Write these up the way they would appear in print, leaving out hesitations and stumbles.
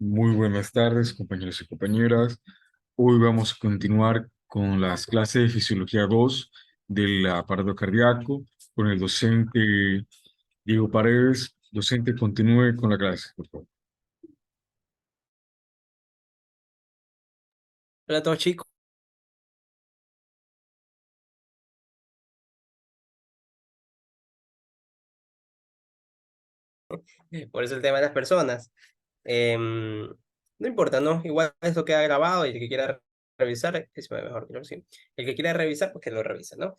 Muy buenas tardes, compañeros y compañeras. Hoy vamos a continuar con las clases de Fisiología 2 del aparato cardíaco con el docente Diego Paredes. Docente, continúe con la clase, por favor. Hola a todos chicos, por eso el tema de las personas. No importa, ¿no? Igual esto queda grabado y el que quiera revisar, es mejor, creo que sí. El que quiera revisar, pues que lo revise, ¿no?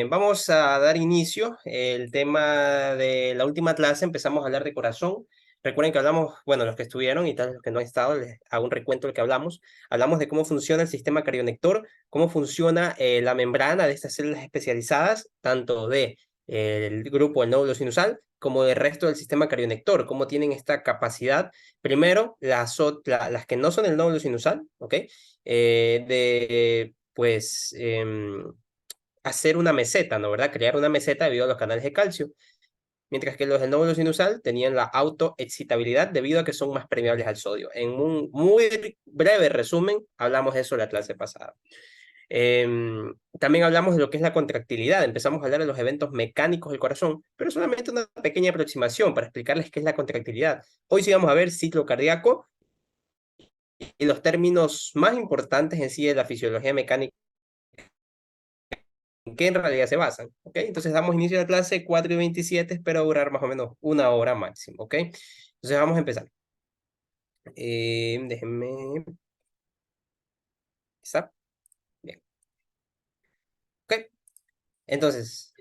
Vamos a dar inicio. El tema de la última clase empezamos a hablar de corazón. Recuerden que hablamos, bueno, los que estuvieron y tal, los que no han estado, les hago un recuento de lo que hablamos. Hablamos de cómo funciona el sistema cardionector, cómo funciona la membrana de estas células especializadas, tanto de el grupo del nódulo sinusal como del resto del sistema carionector, cómo tienen esta capacidad, primero, las que no son el nódulo sinusal, ¿ok? Pues, hacer una meseta, ¿no? ¿Verdad? Crear una meseta debido a los canales de calcio, mientras que los del nódulo sinusal tenían la autoexcitabilidad debido a que son más permeables al sodio. En un muy breve resumen, hablamos de eso la clase pasada. También hablamos de lo que es la contractilidad, empezamos a hablar de los eventos mecánicos del corazón, pero solamente una pequeña aproximación para explicarles qué es la contractilidad. Hoy sí vamos a ver ciclo cardíaco y los términos más importantes en sí de la fisiología mecánica, en qué en realidad se basan, ¿ok? Entonces damos inicio a la clase 4:27, espero durar más o menos una hora máximo, ¿ok? Entonces vamos a empezar. Déjenme... ¿Está? Bien, ¿ok? Entonces,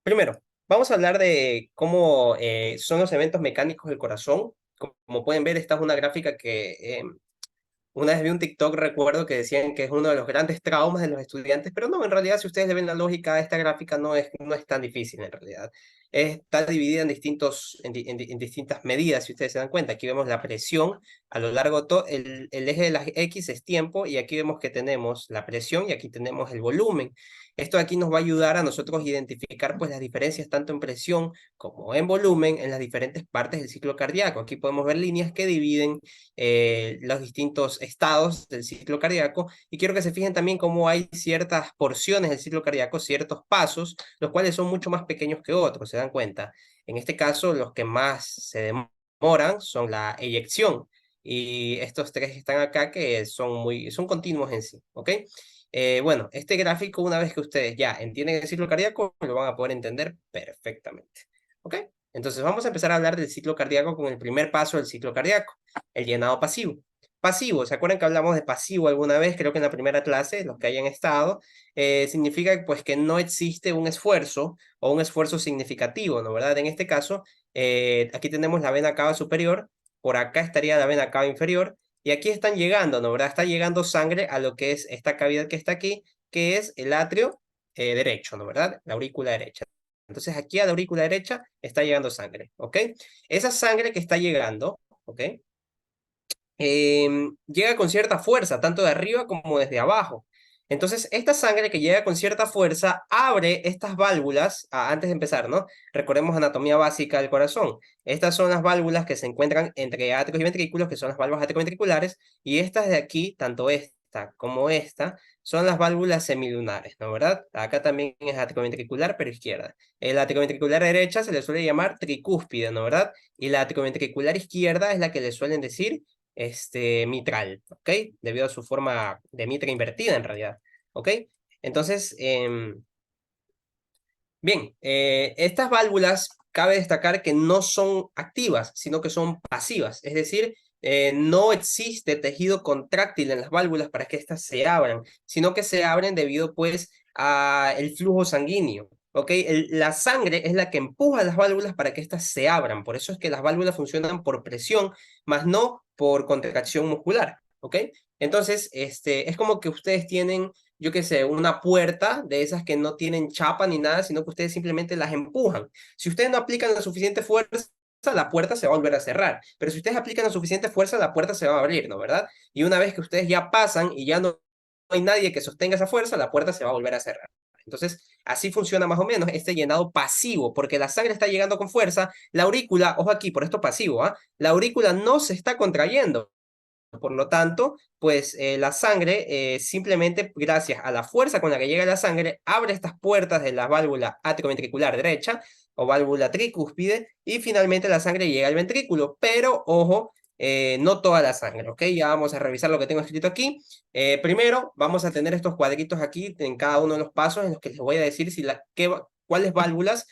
primero, vamos a hablar de cómo son los eventos mecánicos del corazón. Como pueden ver, esta es una gráfica que una vez vi un TikTok, recuerdo que decían que es uno de los grandes traumas de los estudiantes, pero no, en realidad, si ustedes le ven la lógica a esta gráfica, no es tan difícil en realidad. Está dividida en, en distintas medidas, si ustedes se dan cuenta. Aquí vemos la presión a lo largo, el eje de las X es tiempo, y aquí vemos que tenemos la presión y aquí tenemos el volumen. Esto aquí nos va a ayudar a nosotros identificar pues las diferencias tanto en presión como en volumen en las diferentes partes del ciclo cardíaco. Aquí podemos ver líneas que dividen los distintos estados del ciclo cardíaco, y quiero que se fijen también cómo hay ciertas porciones del ciclo cardíaco, ciertos pasos, los cuales son mucho más pequeños que otros, ¿se dan cuenta? En este caso, los que más se demoran son la eyección, y estos tres que están acá que son continuos en sí, ¿ok? Bueno, este gráfico, una vez que ustedes ya entienden el ciclo cardíaco, lo van a poder entender perfectamente, ¿ok? Entonces vamos a empezar a hablar del ciclo cardíaco con el primer paso del ciclo cardíaco, el llenado pasivo. Pasivo, ¿se acuerdan que hablamos de pasivo alguna vez? Creo que en la primera clase, los que hayan estado, significa pues que no existe un esfuerzo o un esfuerzo significativo, ¿no? ¿Verdad? En este caso, aquí tenemos la vena cava superior, por acá estaría la vena cava inferior, y aquí están llegando, ¿no? ¿Verdad? Está llegando sangre a lo que es esta cavidad que está aquí, que es el atrio derecho, ¿no? ¿Verdad? La aurícula derecha. Entonces aquí a la aurícula derecha está llegando sangre, ¿ok? Esa sangre que está llegando, ¿ok? Llega con cierta fuerza, tanto de arriba como desde abajo. Entonces, esta sangre que llega con cierta fuerza abre estas válvulas, antes de empezar, ¿no? Recordemos anatomía básica del corazón. Estas son las válvulas que se encuentran entre atrios y ventrículos, que son las válvulas atrioventriculares, y estas de aquí, tanto esta como esta, son las válvulas semilunares, ¿no? ¿Verdad? Acá también es atrioventricular, pero izquierda. La atrioventricular derecha se le suele llamar tricúspide, ¿no? ¿Verdad? Y la atrioventricular izquierda es la que le suelen decir mitral, ¿ok? Debido a su forma de mitra invertida en realidad, ¿ok? Entonces, bien, estas válvulas cabe destacar que no son activas, sino que son pasivas, es decir, no existe tejido contráctil en las válvulas para que éstas se abran, sino que se abren debido pues a el flujo sanguíneo. ¿Ok? La sangre es la que empuja las válvulas para que éstas se abran. Por eso es que las válvulas funcionan por presión, más no por contracción muscular. ¿Ok? Entonces, es como que ustedes tienen, yo qué sé, una puerta de esas que no tienen chapa ni nada, sino que ustedes simplemente las empujan. Si ustedes no aplican la suficiente fuerza, la puerta se va a volver a cerrar. Pero si ustedes aplican la suficiente fuerza, la puerta se va a abrir, ¿no? ¿Verdad? Y una vez que ustedes ya pasan y ya no hay nadie que sostenga esa fuerza, la puerta se va a volver a cerrar. Entonces, así funciona más o menos este llenado pasivo, porque la sangre está llegando con fuerza, la aurícula, ojo aquí, por esto pasivo, ¿ah? La aurícula no se está contrayendo. Por lo tanto, pues la sangre, simplemente gracias a la fuerza con la que llega la sangre, abre estas puertas de la válvula atrioventricular derecha o válvula tricúspide y finalmente la sangre llega al ventrículo. Pero, ojo, no toda la sangre, ¿ok? Ya vamos a revisar lo que tengo escrito aquí. Primero, vamos a tener estos cuadritos aquí en cada uno de los pasos en los que les voy a decir si cuáles válvulas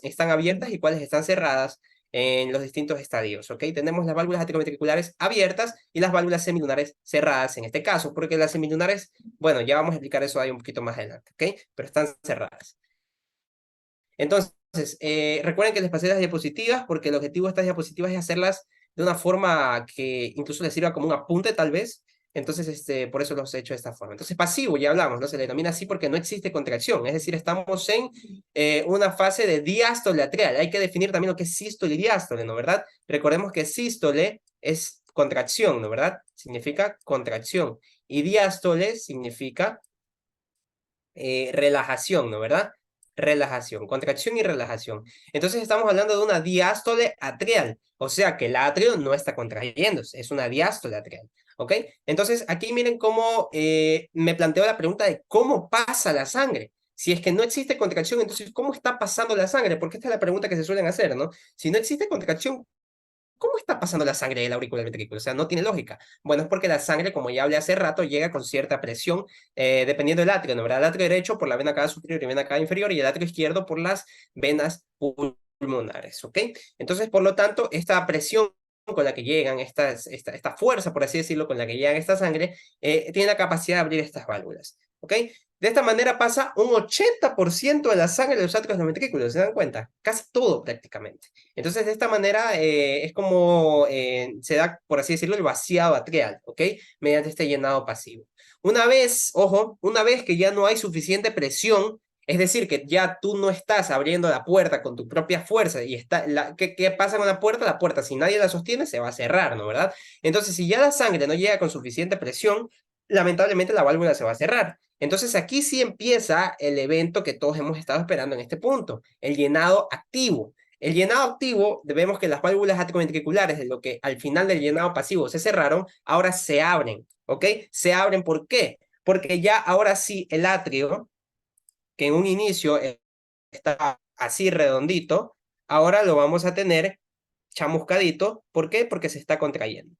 están abiertas y cuáles están cerradas en los distintos estadios, ¿ok? Tenemos las válvulas atrioventriculares abiertas y las válvulas semilunares cerradas en este caso, porque las semilunares, bueno, ya vamos a explicar eso ahí un poquito más adelante, ¿ok? Pero están cerradas. Entonces, recuerden que les pasé las diapositivas porque el objetivo de estas diapositivas es hacerlas de una forma que incluso les sirva como un apunte tal vez. Entonces, por eso los he hecho de esta forma. Entonces, pasivo, ya hablamos, ¿no? Se le denomina así porque no existe contracción. Es decir, estamos en una fase de diástole atrial. Hay que definir también lo que es sístole y diástole, ¿no? ¿Verdad? Recordemos que sístole es contracción, ¿no? ¿Verdad? Significa contracción. Y diástole significa relajación, ¿no? ¿Verdad? Relajación, contracción y relajación. Entonces estamos hablando de una diástole atrial, o sea que el atrio no está contrayéndose, es una diástole atrial, ¿ok? Entonces aquí miren cómo me planteo la pregunta de cómo pasa la sangre. Si es que no existe contracción, entonces ¿cómo está pasando la sangre? Porque esta es la pregunta que se suelen hacer, ¿no? Si no existe contracción, ¿cómo está pasando la sangre del aurícula al ventrículo? O sea, no tiene lógica. Bueno, es porque la sangre, como ya hablé hace rato, llega con cierta presión, dependiendo del atrio, ¿no? ¿Verdad? El atrio derecho por la vena cava superior y vena cava inferior, y el atrio izquierdo por las venas pulmonares, ¿ok? Entonces, por lo tanto, esta presión con la que llegan, esta fuerza, por así decirlo, con la que llegan esta sangre, tiene la capacidad de abrir estas válvulas, ¿ok? De esta manera pasa un 80% de la sangre de los atrios de los ventrículos, ¿se dan cuenta? Casi todo prácticamente. Entonces, de esta manera es como se da, por así decirlo, el vaciado atrial, ¿ok? Mediante este llenado pasivo. Una vez, ojo, una vez que ya no hay suficiente presión, es decir, que ya tú no estás abriendo la puerta con tu propia fuerza y ¿qué pasa con la puerta? La puerta, si nadie la sostiene, se va a cerrar, ¿no? ¿Verdad? Entonces, si ya la sangre no llega con suficiente presión, lamentablemente la válvula se va a cerrar. Entonces, aquí sí empieza el evento que todos hemos estado esperando en este punto, el llenado activo. El llenado activo, vemos que las válvulas atrioventriculares, de lo que al final del llenado pasivo se cerraron, ahora se abren, ¿ok? Se abren, ¿por qué? Porque ya ahora sí el atrio, que en un inicio está así redondito, ahora lo vamos a tener chamuscadito. ¿Por qué? Porque se está contrayendo.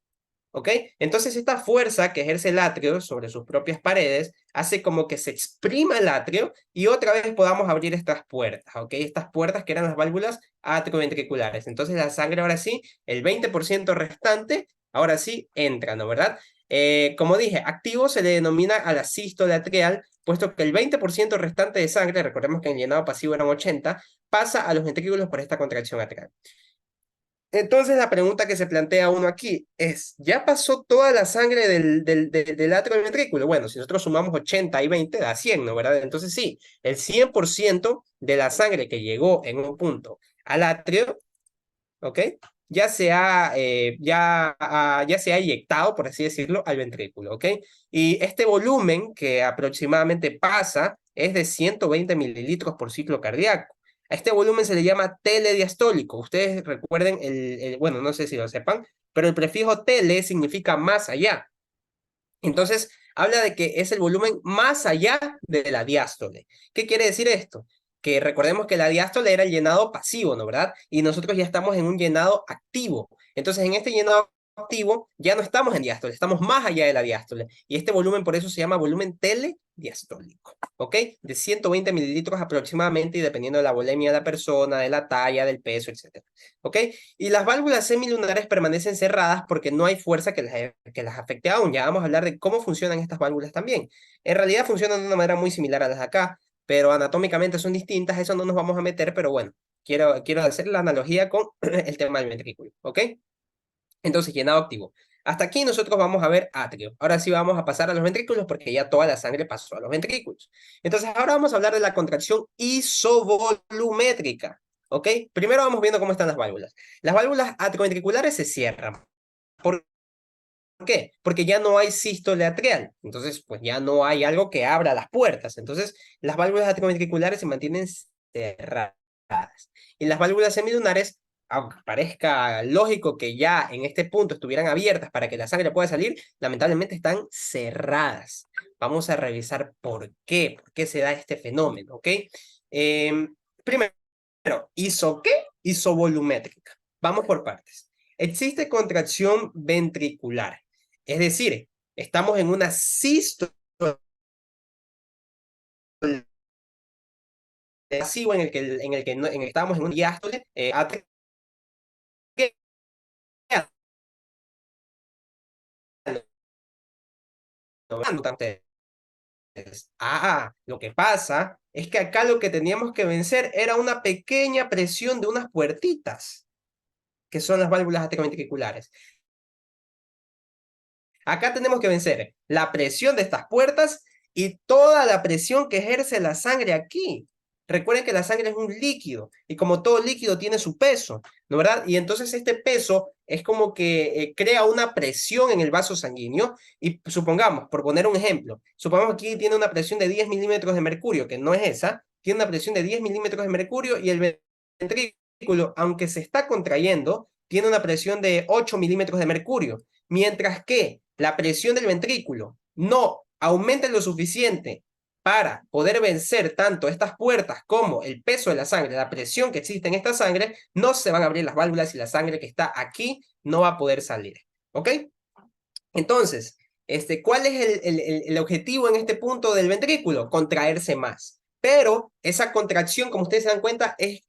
¿Ok? Entonces esta fuerza que ejerce el atrio sobre sus propias paredes hace como que se exprima el atrio y otra vez podamos abrir estas puertas, ¿ok? Estas puertas que eran las válvulas atrioventriculares. Entonces la sangre ahora sí, el 20% restante, ahora sí entra, ¿no? ¿Verdad? Como dije, activo se le denomina a la sístole atrial, puesto que el 20% restante de sangre, recordemos que en el llenado pasivo eran 80, pasa a los ventrículos por esta contracción atrial. Entonces la pregunta que se plantea uno aquí es, ¿ya pasó toda la sangre del atrio del ventrículo? Bueno, si nosotros sumamos 80 y 20 da 100, ¿no? ¿Verdad? Entonces sí, el 100% de la sangre que llegó en un punto al atrio, ¿ok? Ya se ha inyectado, por así decirlo, al ventrículo, ¿ok? Y este volumen que aproximadamente pasa es de 120 mililitros por ciclo cardíaco. A este volumen se le llama telediastólico. Ustedes recuerden, bueno, no sé si lo sepan, pero el prefijo tele significa más allá. Entonces, habla de que es el volumen más allá de la diástole. ¿Qué quiere decir esto? Que recordemos que la diástole era el llenado pasivo, ¿no? ¿Verdad? Y nosotros ya estamos en un llenado activo. Entonces, en este llenado activo ya no estamos en diástole, estamos más allá de la diástole. Y este volumen por eso se llama volumen telediastólico, ¿ok? De 120 mililitros aproximadamente y dependiendo de la volemia de la persona, de la talla, del peso, etc. ¿Ok? Y las válvulas semilunares permanecen cerradas porque no hay fuerza que las afecte aún. Ya vamos a hablar de cómo funcionan estas válvulas también. En realidad funcionan de una manera muy similar a las de acá, pero anatómicamente son distintas, eso no nos vamos a meter, pero bueno, quiero hacer la analogía con el tema del ventrículo, ¿ok? Entonces, llenado activo. Hasta aquí nosotros vamos a ver atrio. Ahora sí vamos a pasar a los ventrículos porque ya toda la sangre pasó a los ventrículos. Entonces, ahora vamos a hablar de la contracción isovolumétrica. ¿Ok? Primero vamos viendo cómo están las válvulas. Las válvulas atrioventriculares se cierran. ¿Por qué? Porque ya no hay sístole atrial. Entonces, pues ya no hay algo que abra las puertas. Entonces, las válvulas atrioventriculares se mantienen cerradas. Y las válvulas semilunares, aunque parezca lógico que ya en este punto estuvieran abiertas para que la sangre pueda salir, lamentablemente están cerradas. Vamos a revisar por qué se da este fenómeno, ¿ok? Primero, ¿qué? Isovolumétrica. Vamos por partes. Existe contracción ventricular, es decir, estamos en una sístole pasivo en el que estamos en un diástole atrial. Lo que pasa es que acá lo que teníamos que vencer era una pequeña presión de unas puertitas, que son las válvulas atrioventriculares. Acá tenemos que vencer la presión de estas puertas y toda la presión que ejerce la sangre aquí. Recuerden que la sangre es un líquido y como todo líquido tiene su peso, ¿no verdad? Y entonces este peso es como que crea una presión en el vaso sanguíneo y supongamos, por poner un ejemplo, supongamos que aquí tiene una presión de 10 milímetros de mercurio, que no es esa, tiene una presión de 10 milímetros de mercurio y el ventrículo, aunque se está contrayendo, tiene una presión de 8 milímetros de mercurio, mientras que la presión del ventrículo no aumenta lo suficiente para poder vencer tanto estas puertas como el peso de la sangre, la presión que existe en esta sangre, no se van a abrir las válvulas y la sangre que está aquí no va a poder salir. ¿Ok? Entonces, ¿cuál es el objetivo en este punto del ventrículo? Contraerse más. Pero esa contracción, como ustedes se dan cuenta, es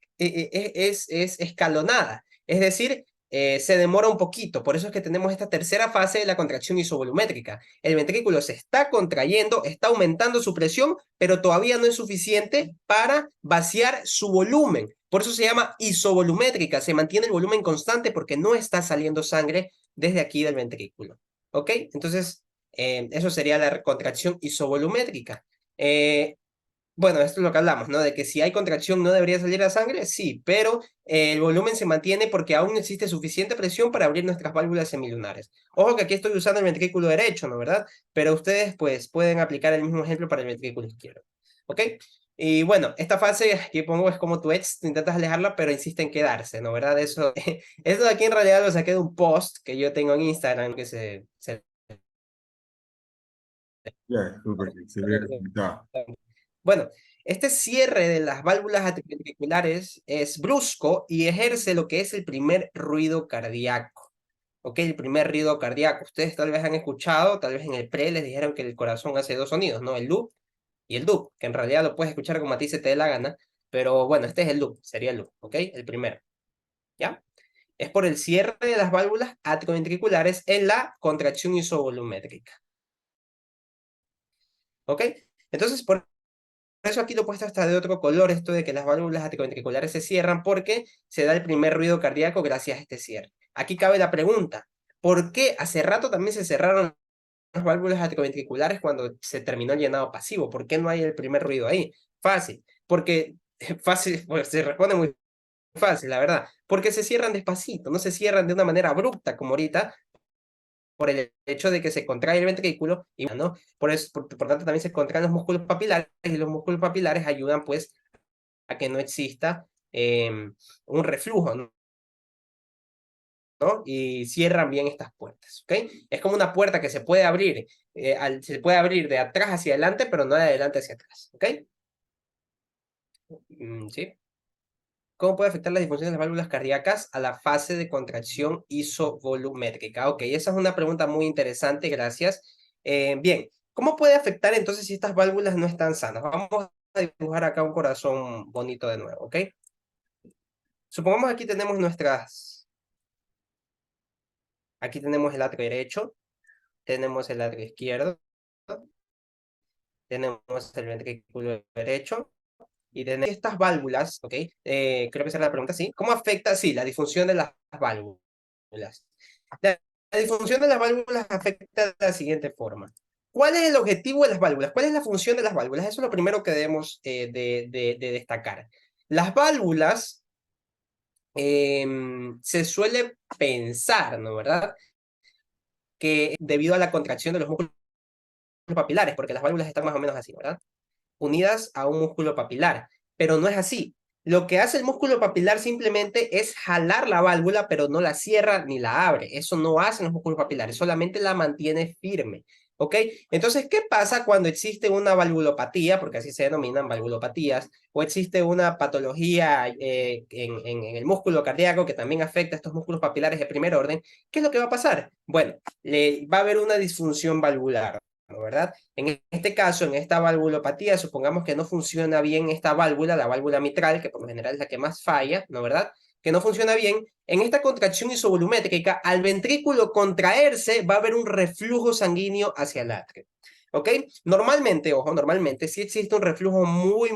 escalonada. Es decir, se demora un poquito. Por eso es que tenemos esta tercera fase de la contracción isovolumétrica. El ventrículo se está contrayendo, está aumentando su presión, pero todavía no es suficiente para vaciar su volumen. Por eso se llama isovolumétrica. Se mantiene el volumen constante porque no está saliendo sangre desde aquí del ventrículo. ¿Ok? Entonces, eso sería la contracción isovolumétrica. Bueno, esto es lo que hablamos, ¿no? De que si hay contracción no debería salir la sangre, sí, pero el volumen se mantiene porque aún no existe suficiente presión para abrir nuestras válvulas semilunares. Ojo que aquí estoy usando el ventrículo derecho, ¿no? ¿Verdad? Pero ustedes, pues, pueden aplicar el mismo ejemplo para el ventrículo izquierdo. ¿Ok? Y bueno, esta fase que pongo es como tu ex, tú intentas alejarla, pero insiste en quedarse, ¿no? ¿Verdad? Eso de aquí en realidad lo saqué de un post que yo tengo en Instagram que se Ya, súper, excelente. Ya. Bueno, este cierre de las válvulas atrioventriculares es brusco y ejerce lo que es el primer ruido cardíaco. ¿Ok? El primer ruido cardíaco. Ustedes tal vez han escuchado, tal vez en el pre les dijeron que el corazón hace dos sonidos, ¿no? El loop y el dub, que en realidad lo puedes escuchar como a ti se te dé la gana, pero bueno, este es el loop, sería el loop, ¿ok? El primero, ¿ya? Es por el cierre de las válvulas atrioventriculares en la contracción isovolumétrica, ¿ok? Entonces, por eso aquí lo he puesto hasta de otro color, esto de que las válvulas atrioventriculares se cierran porque se da el primer ruido cardíaco gracias a este cierre. Aquí cabe la pregunta, ¿por qué hace rato también se cerraron las válvulas atrioventriculares cuando se terminó el llenado pasivo? ¿Por qué no hay el primer ruido ahí? Fácil, porque fácil, pues se responde muy fácil, la verdad, porque se cierran despacito, no se cierran de una manera abrupta como ahorita, por el hecho de que se contrae el ventrículo, y ¿no? Por tanto también se contraen los músculos papilares, y los músculos papilares ayudan pues a que no exista un reflujo, ¿no? Y cierran bien estas puertas, ¿ok? Es como una puerta que se puede abrir, se puede abrir de atrás hacia adelante, pero no de adelante hacia atrás, ¿ok? ¿Sí? ¿Cómo puede afectar la disfunción de las válvulas cardíacas a la fase de contracción isovolumétrica? Ok, esa es una pregunta muy interesante, gracias. Bien, ¿cómo puede afectar entonces si estas válvulas no están sanas? Vamos a dibujar acá un corazón bonito de nuevo, ¿ok? Supongamos aquí tenemos aquí tenemos el atrio derecho, tenemos el atrio izquierdo, tenemos el ventrículo derecho, y tenemos estas válvulas, ¿ok? Creo que esa era la pregunta, ¿sí? ¿Cómo afecta, sí, la disfunción de las válvulas? La disfunción de las válvulas afecta de la siguiente forma. ¿Cuál es el objetivo de las válvulas? ¿Cuál es la función de las válvulas? Eso es lo primero que debemos de destacar. Las válvulas se suele pensar, ¿no? ¿Verdad? que debido a la contracción de los músculos papilares, porque las válvulas están más o menos así, ¿verdad? Unidas a un músculo papilar, pero no es así. Lo que hace el músculo papilar simplemente es jalar la válvula, pero no la cierra ni la abre. Eso no hacen los músculos papilares, solamente la mantiene firme. ¿Ok? Entonces, ¿qué pasa cuando existe una valvulopatía? Porque así se denominan valvulopatías, o existe una patología en el músculo cardíaco que también afecta a estos músculos papilares de primer orden. ¿Qué es lo que va a pasar? Bueno, va a haber una disfunción valvular, ¿no? ¿Verdad? En este caso, en esta valvulopatía, supongamos que no funciona bien esta válvula, la válvula mitral, que por lo general es la que más falla, ¿no? ¿Verdad? Que no funciona bien. En esta contracción isovolumétrica, al ventrículo contraerse, va a haber un reflujo sanguíneo hacia el atrio. ¿Ok? Normalmente, ojo, normalmente sí existe un reflujo muy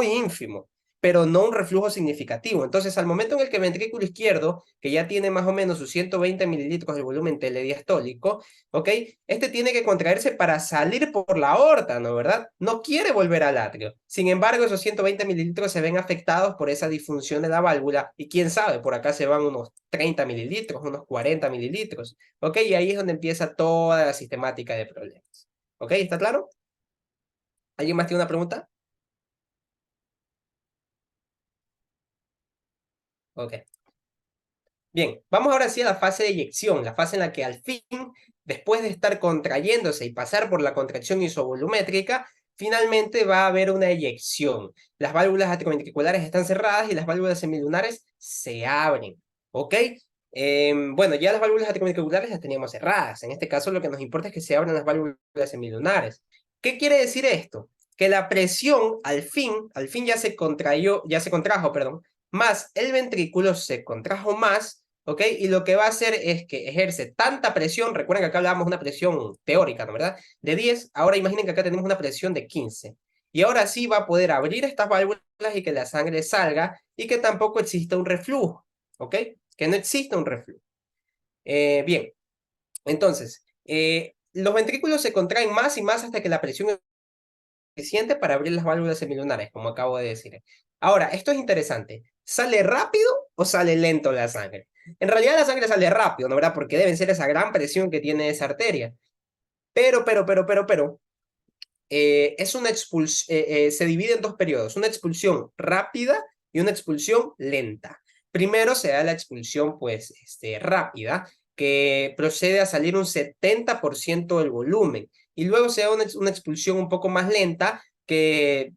ínfimo, pero no un reflujo significativo. Entonces, al momento en el que el ventrículo izquierdo, que ya tiene más o menos sus 120 mililitros de volumen telediastólico, ¿ok? Este tiene que contraerse para salir por la aorta, ¿no? ¿Verdad? No quiere volver al atrio. Sin embargo, esos 120 mililitros se ven afectados por esa disfunción de la válvula y quién sabe, por acá se van unos 30 mililitros, unos 40 mililitros, ¿ok? Y ahí es donde empieza toda la sistemática de problemas. ¿Ok? ¿Está claro? ¿Alguien más tiene una pregunta? Ok. Bien, vamos ahora sí a la fase de eyección, la fase en la que al fin, después de estar contrayéndose y pasar por la contracción isovolumétrica, finalmente va a haber una eyección. Las válvulas atrioventriculares están cerradas y las válvulas semilunares se abren. ¿Ok? Bueno, ya las válvulas atrioventriculares las teníamos cerradas. En este caso lo que nos importa es que se abran las válvulas semilunares. ¿Qué quiere decir esto? Que la presión al fin ya se contrajo, perdón, más el ventrículo se contrajo más, ¿ok? Y lo que va a hacer es que ejerce tanta presión, recuerden que acá hablábamos de una presión teórica, ¿no? ¿Verdad? De 10, ahora imaginen que acá tenemos una presión de 15. Y ahora sí va a poder abrir estas válvulas y que la sangre salga y que tampoco exista un reflujo, ¿ok? Que no exista un reflujo. Bien, entonces, los ventrículos se contraen más y más hasta que la presión es suficiente para abrir las válvulas semilunares, como acabo de decir. Ahora, esto es interesante. ¿Sale rápido o sale lento la sangre? En realidad la sangre sale rápido, ¿no? ¿Verdad? Porque deben ser esa gran presión que tiene esa arteria. Pero, es una se divide en dos periodos, una expulsión rápida y una expulsión lenta. Primero se da la expulsión, pues, rápida, que procede a salir un 70% del volumen. Y luego se da una expulsión un poco más lenta, que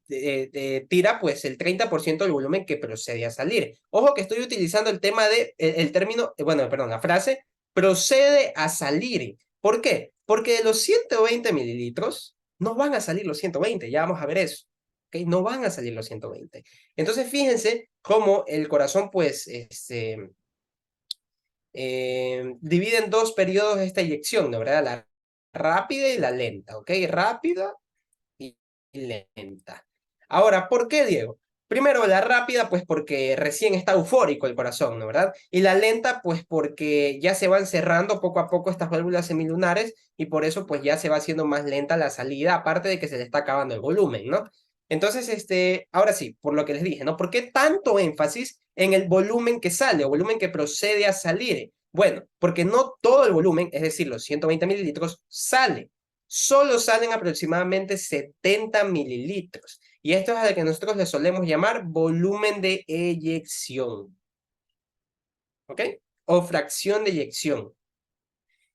tira, pues, el 30% del volumen que procede a salir. Ojo que estoy utilizando el tema el término, bueno, perdón, la frase, procede a salir. ¿Por qué? Porque de los 120 mililitros, no van a salir los 120, ya vamos a ver eso. ¿Okay? No van a salir los 120. Entonces, fíjense cómo el corazón, pues, divide en dos periodos esta inyección, ¿no? ¿Verdad? La rápida y la lenta, ¿ok? Rápida y lenta. Ahora, ¿por qué, Diego? Primero, la rápida, pues porque recién está eufórico el corazón, ¿no? ¿Verdad? Y la lenta, pues porque ya se van cerrando poco a poco estas válvulas semilunares y por eso, pues ya se va haciendo más lenta la salida, aparte de que se le está acabando el volumen, ¿no? Entonces, ahora sí, por lo que les dije, ¿no? ¿Por qué tanto énfasis en el volumen que sale o volumen que procede a salir? Bueno, porque no todo el volumen, es decir, los 120 mililitros, sale. Solo salen aproximadamente 70 mililitros. Y esto es a lo que nosotros le solemos llamar volumen de eyección. ¿Ok? O fracción de eyección.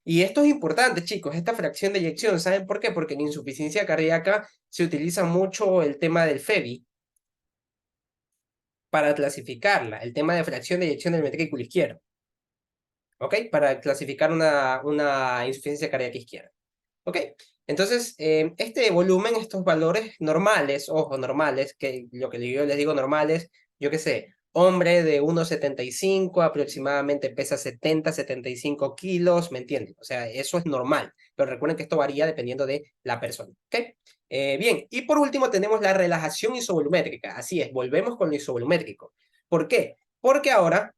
Y esto es importante, chicos, esta fracción de eyección. ¿Saben por qué? Porque en insuficiencia cardíaca se utiliza mucho el tema del FEBI para clasificarla, el tema de fracción de eyección del ventrículo izquierdo. ¿Ok? Para clasificar una insuficiencia cardíaca izquierda. ¿Ok? Entonces, este volumen, estos valores normales, ojo, normales, que lo que yo les digo normales, yo qué sé, hombre de 1,75 aproximadamente pesa 75 kilos, ¿me entienden? O sea, eso es normal, pero recuerden que esto varía dependiendo de la persona, ¿ok? Bien, y por último tenemos la relajación isovolumétrica, así es, volvemos con lo isovolumétrico. ¿Por qué? Porque ahora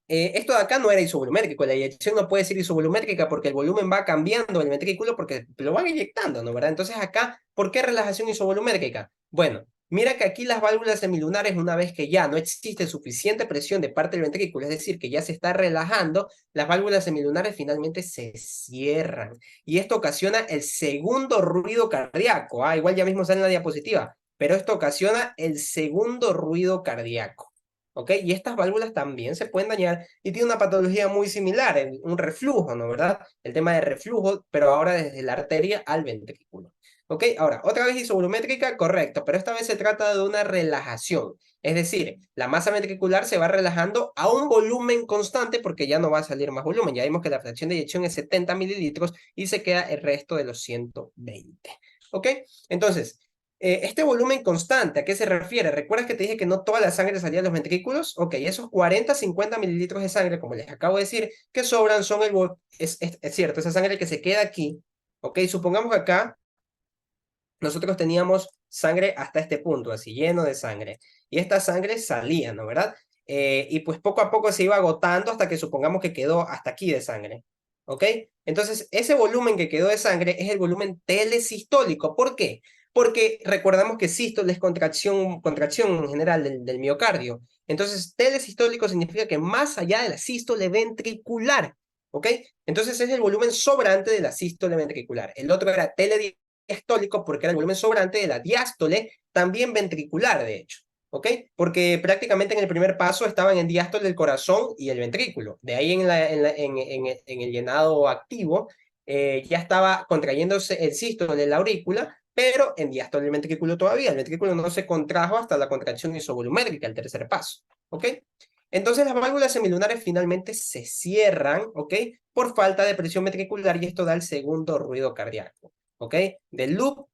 esto de acá no era isovolumétrico, la inyección no puede ser isovolumétrica porque el volumen va cambiando el ventrículo porque lo van inyectando, ¿no? ¿Verdad? Entonces acá, ¿por qué relajación isovolumétrica? Bueno, Mira que aquí las válvulas semilunares, una vez que ya no existe suficiente presión de parte del ventrículo, es decir, que ya se está relajando, las válvulas semilunares finalmente se cierran. Y esto ocasiona el segundo ruido cardíaco. Igual ya mismo sale en la diapositiva, pero esto ocasiona el segundo ruido cardíaco. ¿Ok? Y estas válvulas también se pueden dañar y tiene una patología muy similar, un reflujo, ¿no? ¿Verdad? El tema de reflujo, pero ahora desde la arteria al ventrículo. ¿Ok? Ahora, otra vez isovolumétrica, correcto, pero esta vez se trata de una relajación. Es decir, la masa ventricular se va relajando a un volumen constante porque ya no va a salir más volumen. Ya vimos que la fracción de eyección es 70 mililitros y se queda el resto de los 120. ¿Ok? Entonces, este volumen constante, ¿a qué se refiere? ¿Recuerdas que te dije que no toda la sangre salía de los ventrículos? Ok, esos 40-50 mililitros de sangre, como les acabo de decir, que sobran son es cierto, esa sangre que se queda aquí. Ok, supongamos que acá nosotros teníamos sangre hasta este punto, así lleno de sangre. Y esta sangre salía, ¿no? ¿Verdad? Y pues poco a poco se iba agotando hasta que supongamos que quedó hasta aquí de sangre. ¿Ok? Entonces, ese volumen que quedó de sangre es el volumen telesistólico. ¿Por qué? Porque recordamos que sístole es contracción en general del miocardio. Entonces, telesistólico significa que más allá de la sístole ventricular. ¿Ok? Entonces, es el volumen sobrante de la sístole ventricular. El otro era diastólico porque era el volumen sobrante de la diástole, también ventricular, de hecho. ¿Ok? Porque prácticamente en el primer paso estaban en diástole el corazón y el ventrículo. De ahí en el llenado activo ya estaba contrayéndose el sístole, la aurícula, pero en diástole el ventrículo todavía. El ventrículo no se contrajo hasta la contracción isovolumétrica, el tercer paso. ¿Ok? Entonces las válvulas semilunares finalmente se cierran, ¿ok? Por falta de presión ventricular y esto da el segundo ruido cardíaco. ¿Ok? Del loop,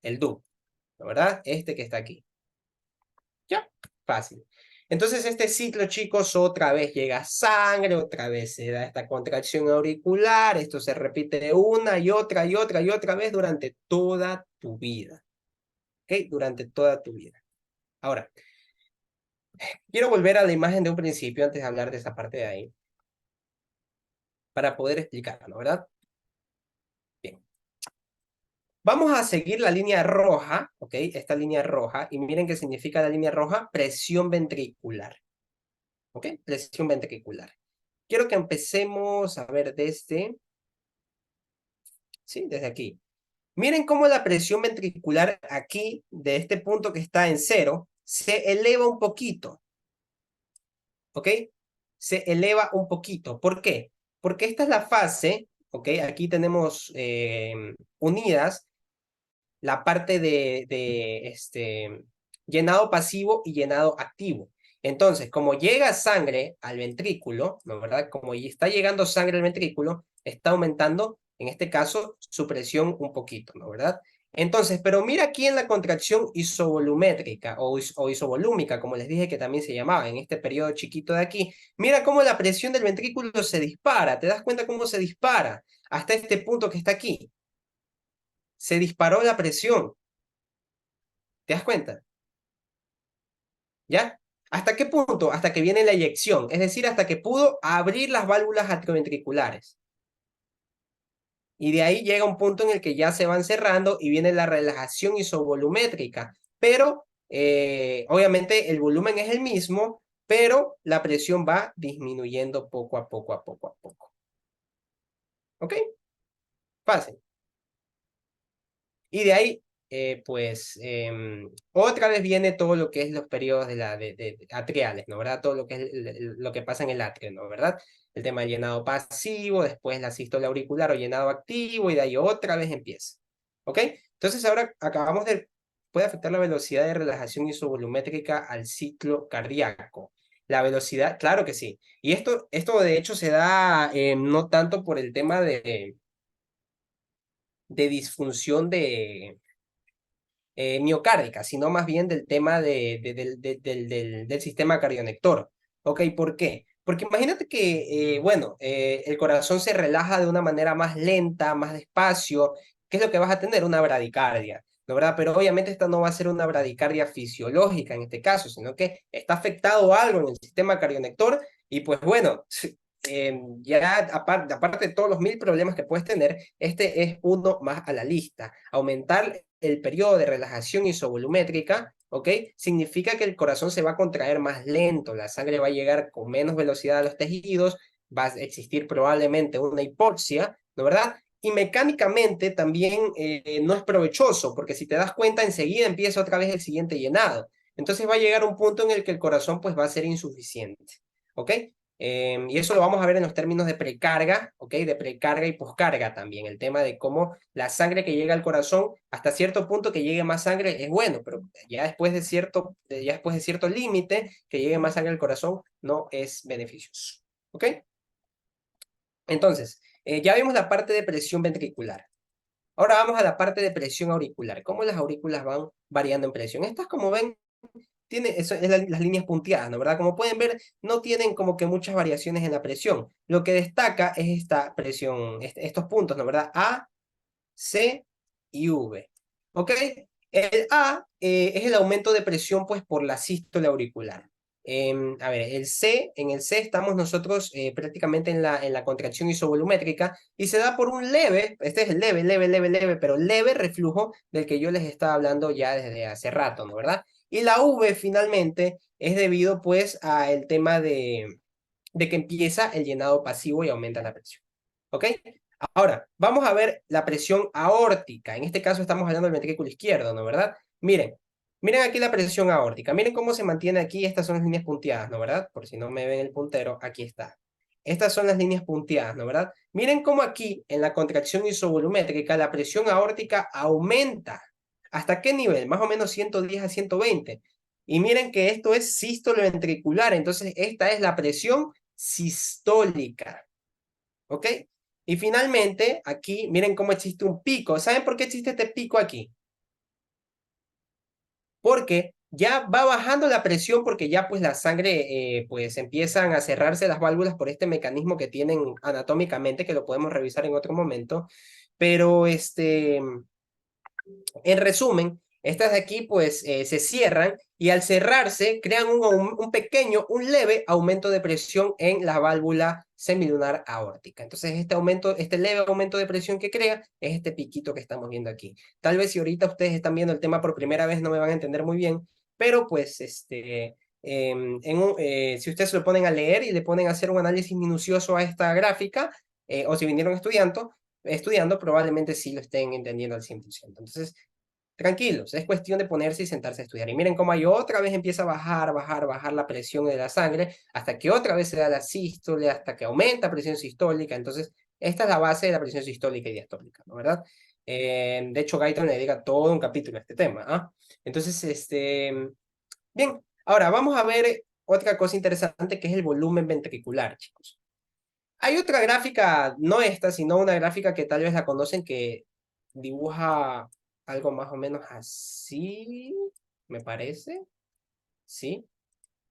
el do, ¿no? ¿Verdad? Este que está aquí. Ya, fácil. Entonces este ciclo, chicos, otra vez llega sangre, otra vez se da esta contracción auricular, esto se repite una y otra y otra y otra vez durante toda tu vida. ¿Ok? Durante toda tu vida. Ahora, quiero volver a la imagen de un principio antes de hablar de esa parte de ahí, para poder explicarlo, ¿verdad? Bien. Vamos a seguir la línea roja, ¿ok? Esta línea roja, y miren qué significa la línea roja, presión ventricular, ¿ok? Presión ventricular. Quiero que empecemos a ver sí, desde aquí. Miren cómo la presión ventricular aquí, de este punto que está en 0, se eleva un poquito, ¿ok? Se eleva un poquito. ¿Por qué? Porque esta es la fase, ¿ok? Aquí tenemos unidas la parte de llenado pasivo y llenado activo. Entonces, como llega sangre al ventrículo, ¿no? ¿Verdad? Como está llegando sangre al ventrículo, está aumentando, en este caso, su presión un poquito, ¿no? ¿Verdad? Entonces, pero mira aquí en la contracción isovolumétrica o isovolúmica, como les dije que también se llamaba en este periodo chiquito de aquí, mira cómo la presión del ventrículo se dispara, ¿te das cuenta cómo se dispara? Hasta este punto que está aquí. Se disparó la presión. ¿Te das cuenta? ¿Ya? ¿Hasta qué punto? Hasta que viene la eyección, es decir, hasta que pudo abrir las válvulas atrioventriculares. Y de ahí llega un punto en el que ya se van cerrando y viene la relajación isovolumétrica. Pero, obviamente, el volumen es el mismo, pero la presión va disminuyendo poco a poco, a poco a poco. ¿Ok? Fácil. Y de ahí, otra vez viene todo lo que es los periodos de atriales, ¿no? ¿Verdad? Todo lo que es lo que pasa en el atrio, ¿no? ¿Verdad? El tema del llenado pasivo, después la sístole auricular o llenado activo, y de ahí otra vez empieza. ¿Ok? Entonces ahora puede afectar la velocidad de relajación isovolumétrica al ciclo cardíaco. La velocidad, claro que sí. Y esto de hecho se da no tanto por el tema de disfunción miocárdica, sino más bien del tema del sistema cardionector. ¿Ok? ¿Por qué? Porque imagínate que, bueno, el corazón se relaja de una manera más lenta, más despacio. ¿Qué es lo que vas a tener? Una bradicardia, ¿no? ¿Verdad? Pero obviamente esta no va a ser una bradicardia fisiológica en este caso, sino que está afectado algo en el sistema cardionector y pues bueno, ya aparte de todos los 1000 problemas que puedes tener, este es uno más a la lista. Aumentar el periodo de relajación isovolumétrica, ¿ok? Significa que el corazón se va a contraer más lento, la sangre va a llegar con menos velocidad a los tejidos, va a existir probablemente una hipoxia, ¿no verdad? Y mecánicamente también no es provechoso, porque si te das cuenta, enseguida empieza otra vez el siguiente llenado. Entonces va a llegar un punto en el que el corazón pues va a ser insuficiente, ¿ok? Y eso lo vamos a ver en los términos de precarga, ¿ok? De precarga y poscarga también. El tema de cómo la sangre que llega al corazón, hasta cierto punto que llegue más sangre es bueno, pero ya después de cierto límite, que llegue más sangre al corazón no es beneficioso, ¿ok? Entonces, ya vimos la parte de presión ventricular. Ahora vamos a la parte de presión auricular. ¿Cómo las aurículas van variando en presión? Estas, como ven, tiene eso, es las líneas punteadas, ¿no verdad? Como pueden ver, no tienen como que muchas variaciones en la presión. Lo que destaca es esta presión, estos puntos, ¿no verdad? A, C y V. ¿Ok? El A es el aumento de presión pues por la sístole auricular. A ver, en el C estamos nosotros prácticamente en la contracción isovolumétrica y se da por un leve, este es el leve, pero leve reflujo del que yo les estaba hablando ya desde hace rato, ¿no verdad? Y la V finalmente es debido pues al tema de que empieza el llenado pasivo y aumenta la presión. ¿Ok? Ahora, vamos a ver la presión aórtica. En este caso estamos hablando del ventrículo izquierdo, ¿no verdad? Miren aquí la presión aórtica. Miren cómo se mantiene aquí. Estas son las líneas punteadas, ¿no verdad? Por si no me ven el puntero, aquí está. Estas son las líneas punteadas, ¿no verdad? Miren cómo aquí, en la contracción isovolumétrica, la presión aórtica aumenta. ¿Hasta qué nivel? Más o menos 110 a 120. Y miren que esto es sístole ventricular. Entonces, esta es la presión sistólica. ¿Ok? Y finalmente, aquí, miren cómo existe un pico. ¿Saben por qué existe este pico aquí? Porque ya va bajando la presión, porque ya pues la sangre, pues empiezan a cerrarse las válvulas por este mecanismo que tienen anatómicamente, que lo podemos revisar en otro momento. Pero en resumen, estas de aquí pues se cierran y al cerrarse crean un pequeño, un leve aumento de presión en la válvula semilunar aórtica. Entonces este leve aumento de presión que crea es este piquito que estamos viendo aquí. Tal vez si ahorita ustedes están viendo el tema por primera vez no me van a entender muy bien, pero pues si ustedes se lo ponen a leer y le ponen a hacer un análisis minucioso a esta gráfica, o si vinieron estudiando, probablemente sí lo estén entendiendo al 100%. Entonces, tranquilos, es cuestión de ponerse y sentarse a estudiar. Y miren cómo ahí otra vez empieza a bajar la presión de la sangre, hasta que otra vez se da la sístole, hasta que aumenta la presión sistólica. Entonces, esta es la base de la presión sistólica y diastólica, ¿no verdad? De hecho, Guyton le dedica todo un capítulo a este tema, ¿ah? Entonces, bien, ahora vamos a ver otra cosa interesante que es el volumen ventricular, chicos. Hay otra gráfica, no esta, sino una gráfica que tal vez la conocen que dibuja algo más o menos así, me parece, ¿sí?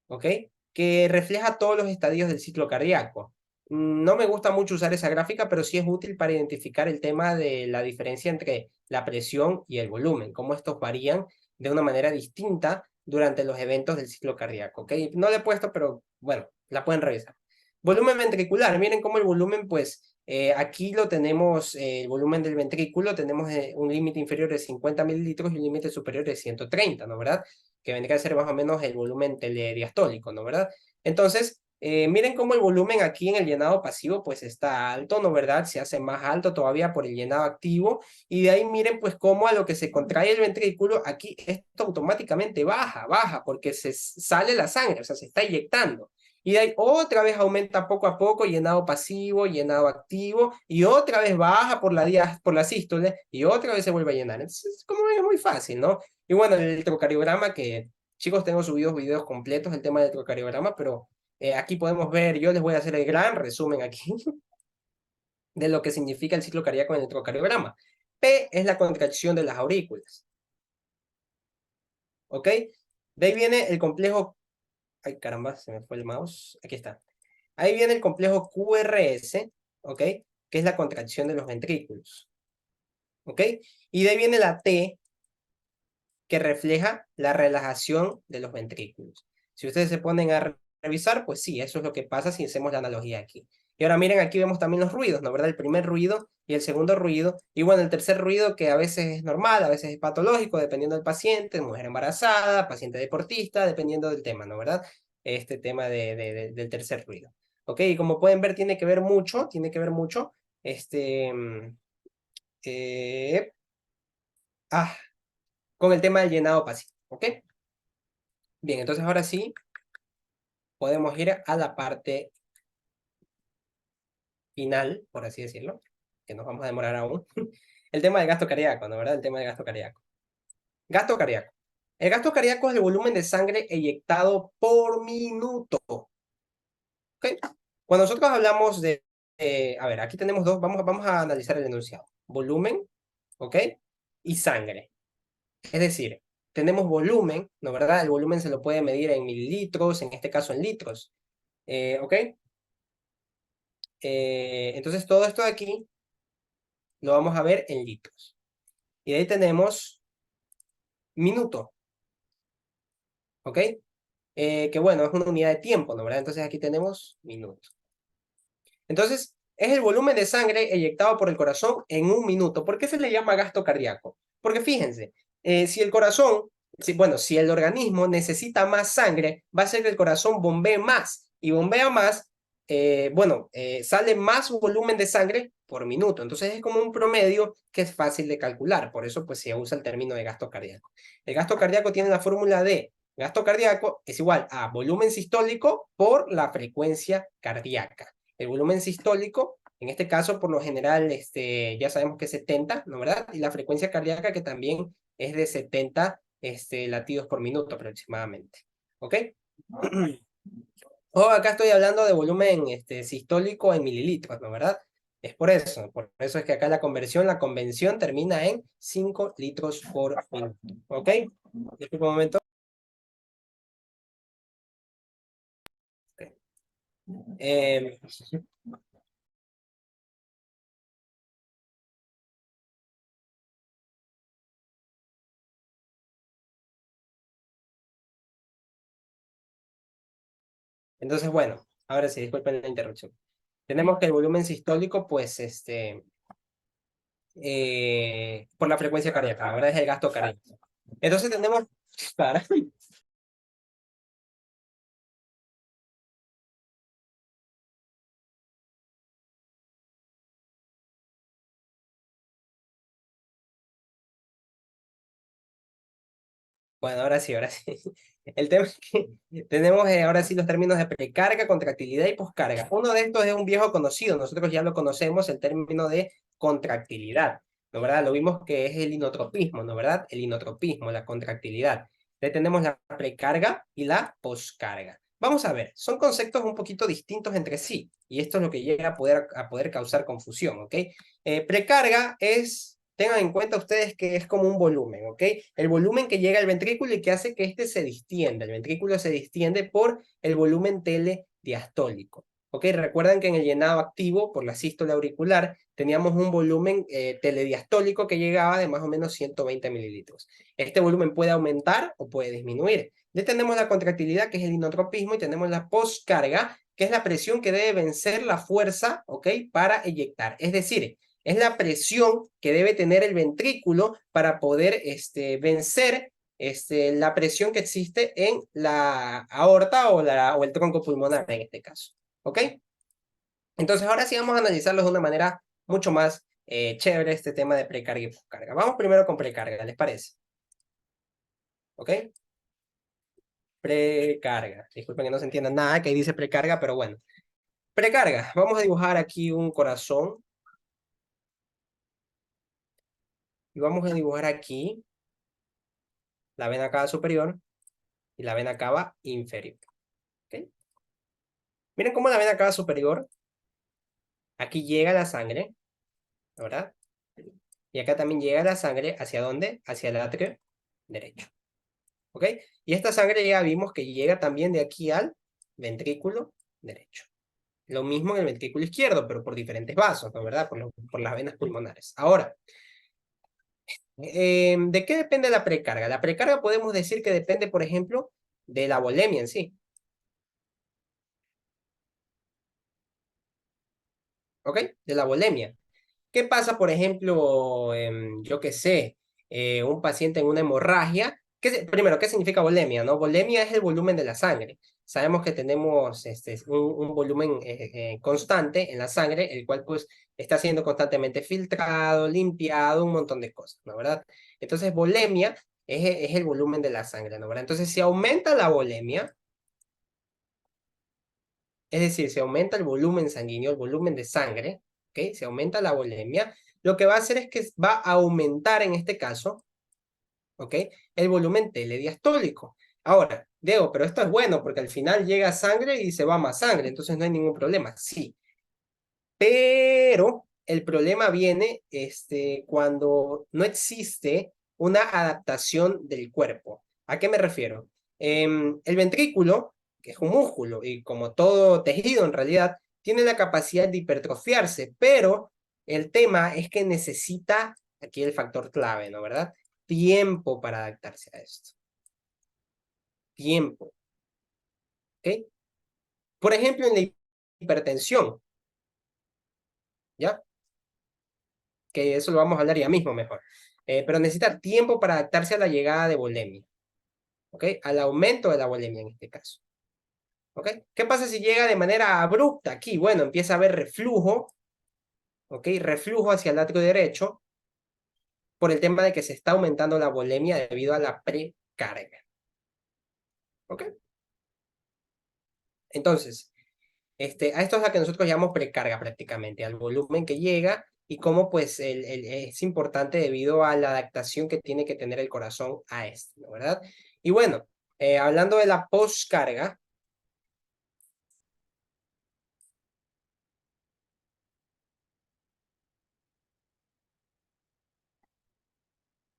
¿Ok? Que refleja todos los estadios del ciclo cardíaco. No me gusta mucho usar esa gráfica, pero sí es útil para identificar el tema de la diferencia entre la presión y el volumen, cómo estos varían de una manera distinta durante los eventos del ciclo cardíaco, ¿ok? No le he puesto, pero bueno, la pueden revisar. Volumen ventricular, miren cómo el volumen, pues, aquí lo tenemos, el volumen del ventrículo, tenemos un límite inferior de 50 mililitros y un límite superior de 130, ¿no verdad? Que vendría a ser más o menos el volumen telediastólico, ¿no verdad? Entonces, miren cómo el volumen aquí en el llenado pasivo pues está alto, ¿no verdad? Se hace más alto todavía por el llenado activo y de ahí miren pues cómo a lo que se contrae el ventrículo, aquí esto automáticamente baja, porque se sale la sangre, o sea, se está inyectando. Y de ahí otra vez aumenta poco a poco, llenado pasivo, llenado activo, y otra vez baja por la sístole, y otra vez se vuelve a llenar. Entonces, como es muy fácil, ¿no? Y bueno, el electrocardiograma, que chicos, tengo subidos videos completos del tema del electrocardiograma, pero aquí podemos ver, yo les voy a hacer el gran resumen aquí de lo que significa el ciclo cardíaco en el electrocardiograma. P es la contracción de las aurículas. ¿Ok? De ahí viene el complejo. Ay, caramba, se me fue el mouse. Aquí está. Ahí viene el complejo QRS, ¿ok? Que es la contracción de los ventrículos. ¿Ok? Y de ahí viene la T, que refleja la relajación de los ventrículos. Si ustedes se ponen a revisar, pues sí, eso es lo que pasa si hacemos la analogía aquí. Y ahora miren, aquí vemos también los ruidos, ¿no? ¿Verdad? El primer ruido y el segundo ruido. Y bueno, el tercer ruido que a veces es normal, a veces es patológico, dependiendo del paciente, mujer embarazada, paciente deportista, dependiendo del tema, ¿no? ¿Verdad? Este tema del tercer ruido. ¿Ok? Y como pueden ver, tiene que ver mucho, este, eh, ah, con el tema del llenado pasivo. ¿Ok? Bien, entonces ahora sí podemos ir a la parte final, por así decirlo, que nos vamos a demorar aún. El tema del gasto cardíaco, ¿no? ¿Verdad? El tema del gasto cardíaco. Gasto cardíaco. El gasto cardíaco es el volumen de sangre eyectado por minuto. ¿Ok? Cuando nosotros hablamos de... a ver, aquí tenemos dos, vamos a analizar el enunciado. Volumen, ¿ok? Y sangre. Es decir, tenemos volumen, ¿no? ¿Verdad? El volumen se lo puede medir en mililitros, en este caso en litros. ¿Ok? Entonces todo esto de aquí lo vamos a ver en litros. Y de ahí tenemos minuto, ¿ok? Que bueno, es una unidad de tiempo, ¿no? ¿Verdad? Entonces aquí tenemos minuto. Entonces, es el volumen de sangre eyectado por el corazón en un minuto. ¿Por qué se le llama gasto cardíaco? Porque fíjense, si el corazón, si el organismo necesita más sangre, va a ser que el corazón bombee más. Y bombea más, sale más volumen de sangre por minuto. Entonces es como un promedio que es fácil de calcular. Por eso pues se usa el término de gasto cardíaco. El gasto cardíaco tiene la fórmula de gasto cardíaco es igual a volumen sistólico por la frecuencia cardíaca. El volumen sistólico, en este caso, por lo general, ya sabemos que es 70, ¿no verdad? Y la frecuencia cardíaca que también es de 70 latidos por minuto aproximadamente. ¿Ok? O acá estoy hablando de volumen sistólico en mililitros, ¿no verdad? Es por eso es que acá la convención termina en 5 litros por minuto. ¿Ok? Disculpa un momento. Okay. Eh, entonces, bueno, ahora sí, disculpen la interrupción. Tenemos que el volumen sistólico, pues, por la frecuencia cardíaca, la verdad es el gasto cardíaco. Entonces tenemos, para, bueno, ahora sí. El tema es que tenemos ahora sí los términos de precarga, contractilidad y poscarga. Uno de estos es un viejo conocido, nosotros ya lo conocemos, el término de contractilidad, ¿no verdad? Lo vimos que es el inotropismo, ¿no verdad? El inotropismo, la contractilidad. Entonces tenemos la precarga y la poscarga. Vamos a ver, son conceptos un poquito distintos entre sí, y esto es lo que llega a poder causar confusión, ¿ok? Precarga es, tengan en cuenta ustedes que es como un volumen, ¿ok? El volumen que llega al ventrículo y que hace que este se distienda. El ventrículo se distiende por el volumen telediastólico. ¿Ok? Recuerdan que en el llenado activo por la sístole auricular teníamos un volumen telediastólico que llegaba de más o menos 120 mililitros. Este volumen puede aumentar o puede disminuir. Ya tenemos la contractilidad, que es el inotropismo, y tenemos la poscarga, que es la presión que debe vencer la fuerza, ¿ok? Para eyectar. Es decir, es la presión que debe tener el ventrículo para poder vencer la presión que existe en la aorta o el tronco pulmonar en este caso. ¿Ok? Entonces ahora sí vamos a analizarlos de una manera mucho más chévere este tema de precarga y poscarga. Vamos primero con precarga, ¿les parece? ¿Ok? Precarga. Disculpen que no se entienda nada que dice precarga, pero bueno. Precarga. Vamos a dibujar aquí un corazón. Y vamos a dibujar aquí la vena cava superior y la vena cava inferior. ¿Okay? Miren cómo la vena cava superior, aquí llega la sangre, ¿verdad? Y acá también llega la sangre, ¿hacia dónde? Hacia el atrio derecho. ¿Ok? Y esta sangre ya vimos que llega también de aquí al ventrículo derecho. Lo mismo en el ventrículo izquierdo, pero por diferentes vasos, ¿no? ¿Verdad? Por las venas pulmonares. Ahora, ¿de qué depende la precarga? La precarga podemos decir que depende, por ejemplo, de la volemia en sí. ¿ok? De la volemia. ¿Qué pasa, por ejemplo, yo qué sé, un paciente en una hemorragia? Primero, ¿qué significa volemia, no? Volemia es el volumen de la sangre. Sabemos que tenemos un volumen constante en la sangre, el cual pues está siendo constantemente filtrado, limpiado, un montón de cosas, ¿no? ¿Verdad? Entonces, volemia es el volumen de la sangre, ¿no? ¿Verdad? Entonces, si aumenta la volemia, es decir, se aumenta el volumen sanguíneo, el volumen de sangre, ¿ok? Se aumenta la volemia, lo que va a hacer es que va a aumentar en este caso, ¿ok? El volumen telediastólico. Ahora, Diego, pero esto es bueno porque al final llega sangre y se va más sangre, entonces no hay ningún problema. Sí, pero el problema viene cuando no existe una adaptación del cuerpo. ¿A qué me refiero? El ventrículo, que es un músculo y como todo tejido en realidad, tiene la capacidad de hipertrofiarse, pero el tema es que necesita, aquí el factor clave, ¿no? ¿Verdad? Tiempo para adaptarse a esto. Tiempo. ¿Ok? Por ejemplo, en la hipertensión, ¿ya? Que eso lo vamos a hablar ya mismo mejor. Pero necesita tiempo para adaptarse a la llegada de volemia, ¿ok? Al aumento de la volemia en este caso, ¿ok? ¿Qué pasa si llega de manera abrupta aquí? Bueno, empieza a haber reflujo, ¿ok? Reflujo hacia el atrio derecho por el tema de que se está aumentando la volemia debido a la precarga, ¿ok? Entonces, a esto es a que nosotros llamamos precarga prácticamente, al volumen que llega y cómo pues es importante debido a la adaptación que tiene que tener el corazón a esto, ¿no? ¿Verdad? Y bueno, hablando de la postcarga,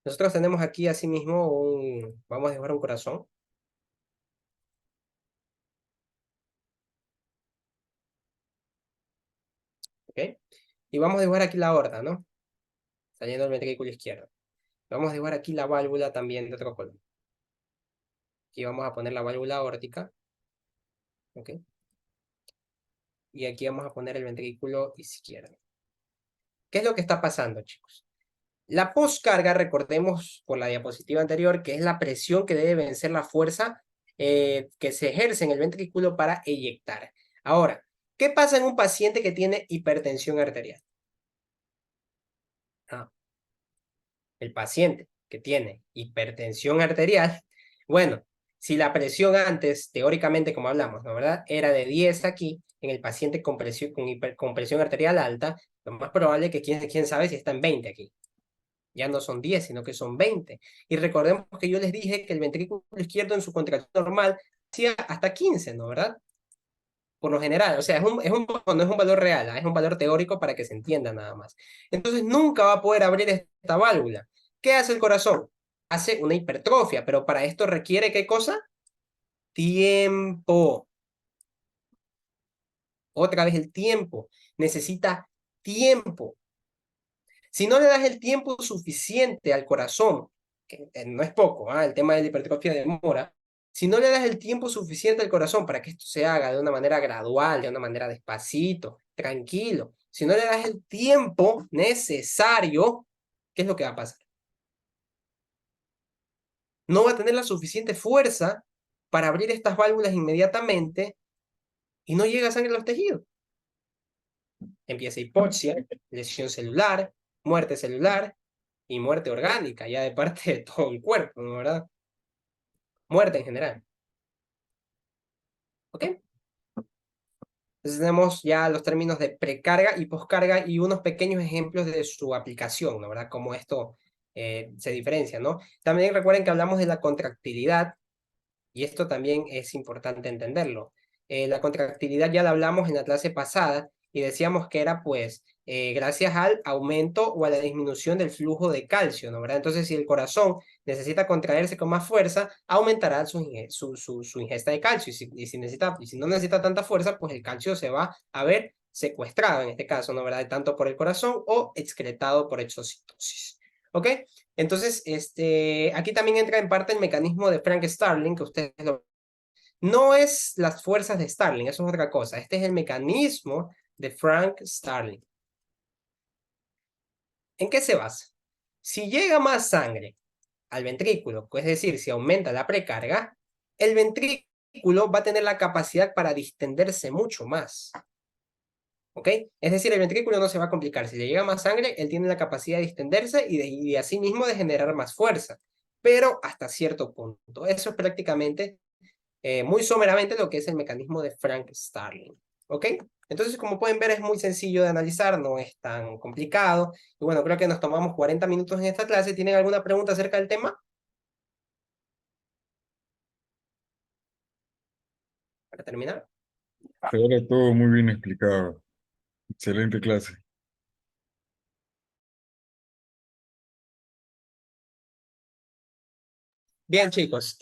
nosotros tenemos aquí asimismo vamos a dibujar un corazón, ¿ok? Y vamos a dibujar aquí la aorta, ¿no? Saliendo del ventrículo izquierdo. Vamos a dibujar aquí la válvula también de otro color. Aquí vamos a poner la válvula aórtica, ¿ok? Y aquí vamos a poner el ventrículo izquierdo. ¿Qué es lo que está pasando, chicos? La poscarga, recordemos por la diapositiva anterior, que es la presión que debe vencer la fuerza que se ejerce en el ventrículo para eyectar. Ahora, ¿qué pasa en un paciente que tiene hipertensión arterial? Ah, el paciente que tiene hipertensión arterial, bueno, si la presión antes, teóricamente como hablamos, ¿no? ¿Verdad? Era de 10 aquí, en el paciente con presión arterial alta, lo más probable es que quién sabe si está en 20 aquí. Ya no son 10, sino que son 20. Y recordemos que yo les dije que el ventrículo izquierdo en su contracción normal hacía hasta 15, ¿no? ¿Verdad? Por lo general, o sea, no es un valor real, es un valor teórico para que se entienda nada más. Entonces nunca va a poder abrir esta válvula. ¿Qué hace el corazón? Hace una hipertrofia, pero para esto requiere ¿qué cosa? Tiempo. Otra vez el tiempo. Necesita tiempo. Si no le das el tiempo suficiente al corazón, que no es poco, el tema de la hipertrofia demora, si no le das el tiempo suficiente al corazón para que esto se haga de una manera gradual, de una manera despacito, tranquilo, si no le das el tiempo necesario, ¿qué es lo que va a pasar? No va a tener la suficiente fuerza para abrir estas válvulas inmediatamente y no llega sangre a los tejidos. Empieza hipoxia, lesión celular, muerte celular, y muerte orgánica, ya de parte de todo el cuerpo, ¿no? ¿Verdad? Muerte en general. ¿Ok? Entonces tenemos ya los términos de precarga y poscarga y unos pequeños ejemplos de su aplicación, ¿no? ¿Verdad? Cómo esto se diferencia, ¿no? También recuerden que hablamos de la contractilidad y esto también es importante entenderlo. La contractilidad ya la hablamos en la clase pasada y decíamos que era pues gracias al aumento o a la disminución del flujo de calcio, ¿no? ¿Verdad? Entonces si el corazón necesita contraerse con más fuerza, aumentará su ingesta de calcio y si no necesita tanta fuerza, pues el calcio se va a ver secuestrado en este caso, ¿no? ¿Verdad? Tanto por el corazón o excretado por exocitosis. ¿Ok? Entonces, aquí también entra en parte el mecanismo de Frank Starling, que no es las fuerzas de Starling, eso es otra cosa. Este es el mecanismo de Frank Starling. ¿En qué se basa? Si llega más sangre al ventrículo, es decir, si aumenta la precarga, el ventrículo va a tener la capacidad para distenderse mucho más. ¿Ok? Es decir, el ventrículo no se va a complicar. Si le llega más sangre, él tiene la capacidad de distenderse y de así mismo de generar más fuerza, pero hasta cierto punto. Eso es prácticamente, muy someramente, lo que es el mecanismo de Frank Starling. ¿Ok? Entonces, como pueden ver, es muy sencillo de analizar, no es tan complicado. Y bueno, creo que nos tomamos 40 minutos en esta clase. ¿Tienen alguna pregunta acerca del tema? Para terminar. Ahora todo muy bien explicado. Excelente clase. Bien, chicos,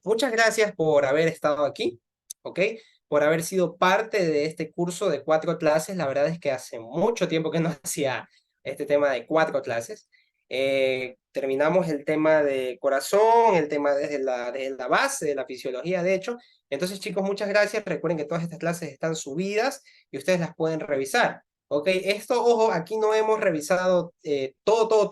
muchas gracias por haber estado aquí, ¿ok? Por haber sido parte de este curso de 4 clases. La verdad es que hace mucho tiempo que no hacía este tema de 4 clases. Terminamos el tema de corazón, el tema desde la base de la fisiología, de hecho. Entonces, chicos, muchas gracias. Recuerden que todas estas clases están subidas y ustedes las pueden revisar, ¿ok? Esto, ojo, aquí no hemos revisado todo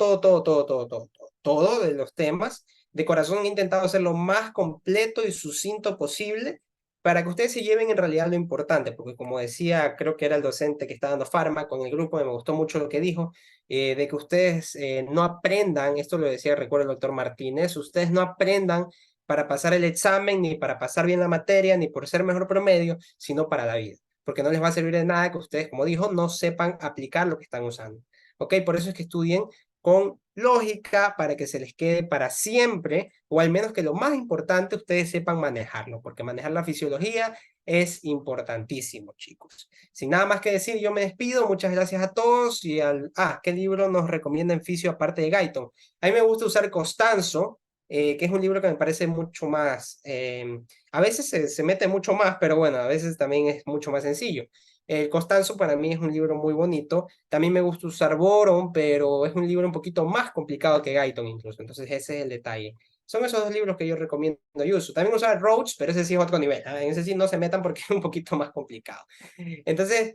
de los temas. De corazón he intentado hacer lo más completo y sucinto posible para que ustedes se lleven en realidad lo importante, porque como decía, creo que era el docente que está dando fármaco en el grupo, me gustó mucho lo que dijo, de que ustedes no aprendan, esto lo decía, recuerdo el doctor Martínez, ustedes no aprendan para pasar el examen, ni para pasar bien la materia, ni por ser mejor promedio, sino para la vida, porque no les va a servir de nada que ustedes, como dijo, no sepan aplicar lo que están usando. ¿Ok? Por eso es que estudien con lógica para que se les quede para siempre, o al menos que lo más importante ustedes sepan manejarlo, porque manejar la fisiología es importantísimo, chicos. Sin nada más que decir, yo me despido, muchas gracias a todos y ¿qué libro nos recomienda en fisio aparte de Guyton? A mí me gusta usar Costanzo, que es un libro que me parece mucho más, a veces se mete mucho más, pero bueno, a veces también es mucho más sencillo. El Costanzo para mí es un libro muy bonito. También me gusta usar Boron, pero es un libro un poquito más complicado que Guyton incluso. Entonces ese es el detalle. Son esos 2 libros que yo recomiendo y uso. También usar Rhodes, pero ese sí es otro nivel. En ese sí no se metan porque es un poquito más complicado. Entonces,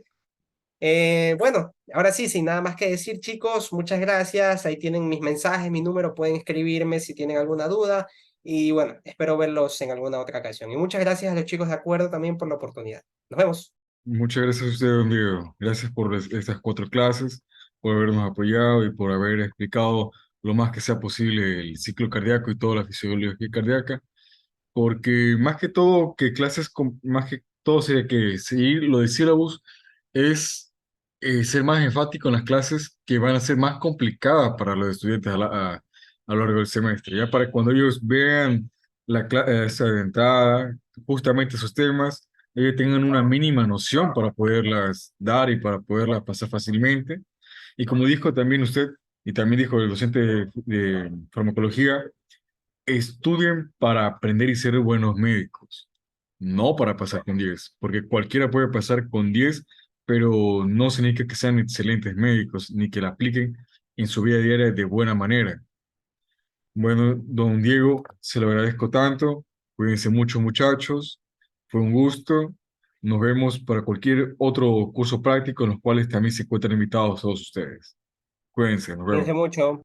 bueno, ahora sí, sin nada más que decir, chicos, muchas gracias. Ahí tienen mis mensajes, mi número, pueden escribirme si tienen alguna duda. Y bueno, espero verlos en alguna otra ocasión. Y muchas gracias a los chicos de acuerdo también por la oportunidad. Nos vemos. Muchas gracias a usted, don Diego. Gracias por estas 4 clases, por habernos apoyado y por haber explicado lo más que sea posible el ciclo cardíaco y toda la fisiología cardíaca. Porque más que todo, más que todo sería que seguir lo de sílabus es ser más enfático en las clases que van a ser más complicadas para los estudiantes a lo largo del semestre. Ya para cuando ellos vean esa de entrada, justamente esos temas, ellos tengan una mínima noción para poderlas dar y para poderlas pasar fácilmente. Y como dijo también usted, y también dijo el docente de farmacología, estudien para aprender y ser buenos médicos, no para pasar con 10, porque cualquiera puede pasar con 10, pero no significa que sean excelentes médicos ni que la apliquen en su vida diaria de buena manera. Bueno, don Diego, se lo agradezco tanto. Cuídense mucho, muchachos. Fue un gusto. Nos vemos para cualquier otro curso práctico en los cuales también se encuentran invitados todos ustedes. Cuídense, nos Cuídense vemos. mucho.